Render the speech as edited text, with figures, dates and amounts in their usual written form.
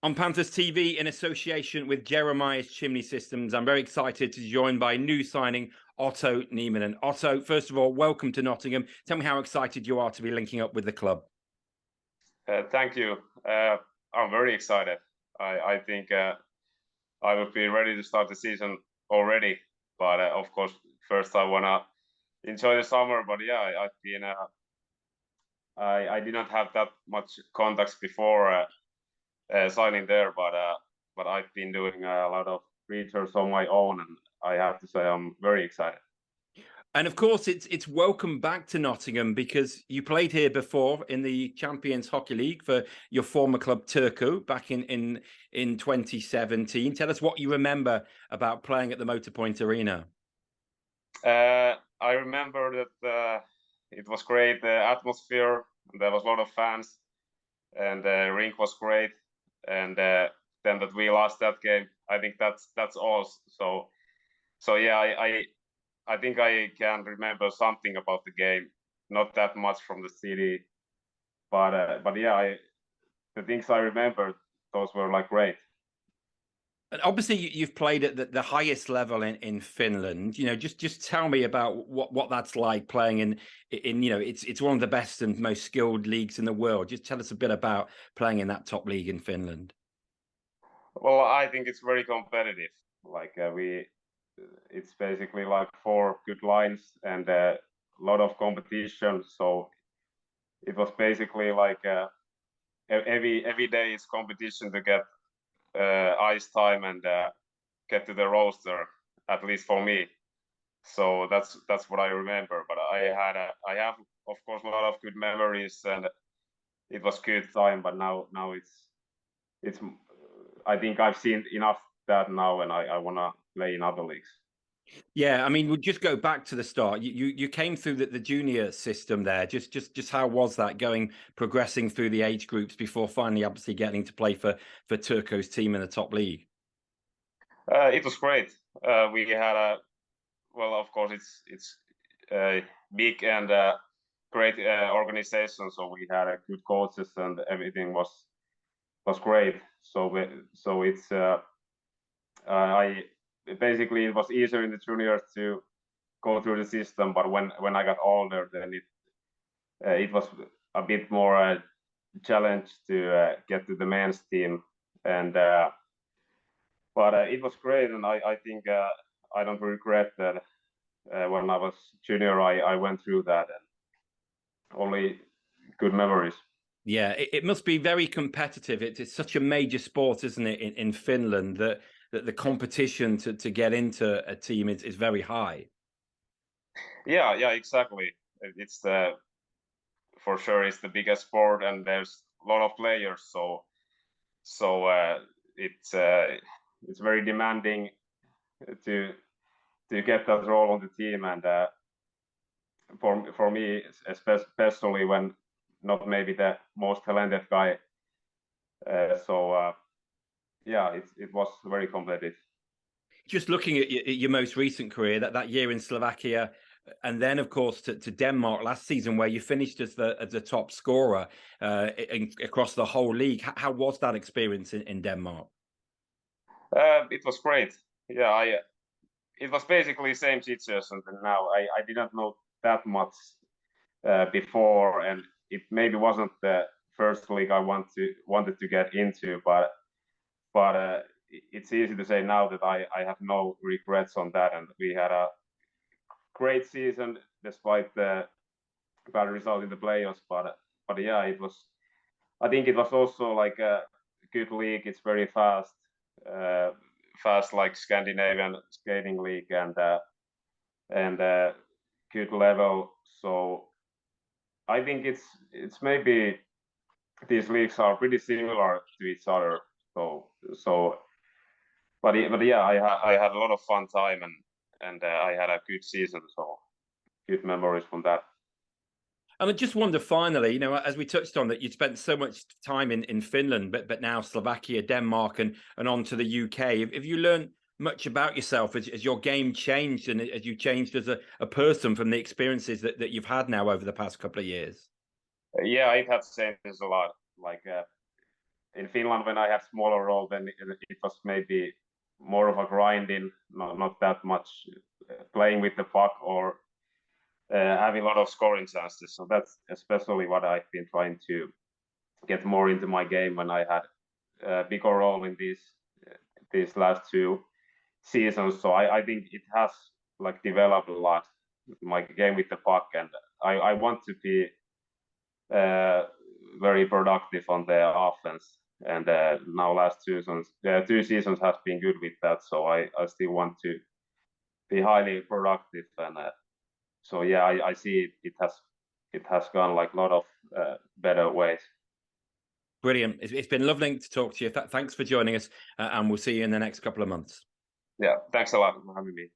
On Panthers TV, in association with Jeremias Chimney Systems, I'm very excited to be joined by new signing Otto Nieminen. Otto, first of all, welcome to Nottingham. Tell me how excited you are to be linking up with the club. Thank you. I'm very excited. I think I will be ready to start the season already. But of course, first I wanna enjoy the summer. But yeah, I've been I did not have that much contacts before signing there, but I've been doing a lot of research on my own, and I have to say I'm very excited. And of course, it's welcome back to Nottingham because you played here before in the Champions Hockey League for your former club Turku back in 2017. Tell us what you remember about playing at the Motorpoint Arena. I remember that it was great, the atmosphere. There was a lot of fans, and the rink was great. And then that we lost that game, I think that's all. So yeah, I think I can remember something about the game, not that much from the city, but yeah, the things I remember, those were like great. And obviously, you've played at the highest level in Finland. You know, just tell me about what that's like playing in it's one of the best and most skilled leagues in the world. Just tell us a bit about playing in that top league in Finland. Well, I think it's very competitive. Like it's basically like 4 good lines and a lot of competition. So it was basically like every day is competition to get ice time and get to the roster, at least for me. So that's what I remember. But I have of course a lot of good memories, and it was good time. But now it's I think I've seen enough that now, and I wanna play in other leagues. Yeah, I mean, we'll just go back to the start. You came through the junior system there. Just how was that progressing through the age groups before finally obviously getting to play for Turco's team in the top league? It was great. We had well, of course, it's big and great organization. So we had good coaches, and everything was great. So it's I basically it was easier in the juniors to go through the system, but when I got older, then it was a bit more challenge to get to the men's team, and but it was great, and I think I don't regret that. When I was junior, I went through that, and only good memories. Yeah, it must be very competitive. It's such a major sport, isn't it, in Finland, that the competition to get into a team is very high. Yeah, exactly. It's for sure it's the biggest sport, and there's a lot of players. So it's very demanding to get that role on the team, and for me especially when not maybe the most talented guy. Yeah, it was very competitive. Just looking at your most recent career, that year in Slovakia, and then of course to Denmark last season, where you finished as the top scorer across the whole league. How was that experience in Denmark? It was great. Yeah, it was basically the same situation. And now I didn't know that much before, and it maybe wasn't the first league I wanted to get into, but it's easy to say now that I have no regrets on that, and we had a great season despite the bad result in the playoffs. But yeah, I think it was also like a good league. It's very fast, like Scandinavian skating league, and good level. So I think it's maybe these leagues are pretty similar to each other. But yeah, I had a lot of fun time, and I had a good season. So good memories from that. And I just wonder finally, as we touched on, that you spent so much time in Finland, but now Slovakia, Denmark, and on to the UK. Have you learned much about yourself as your game changed, and as you changed as a person from the experiences that you've had now over the past couple of years? Yeah, it has changed a lot. Like in Finland, when I had smaller role, then it was maybe more of a grinding, not that much playing with the puck or having a lot of scoring chances. So that's especially what I've been trying to get more into my game when I had a bigger role in these last 2 seasons. So I think it has like developed a lot, my game with the puck, and I want to be very productive on the offense. And now last 2 seasons has been good with that. So I still want to be highly productive, and so yeah, I see it has gone like a lot of better ways. Brilliant. It's been lovely to talk to you. Thanks for joining us, and we'll see you in the next couple of months. Yeah, thanks a lot for having me.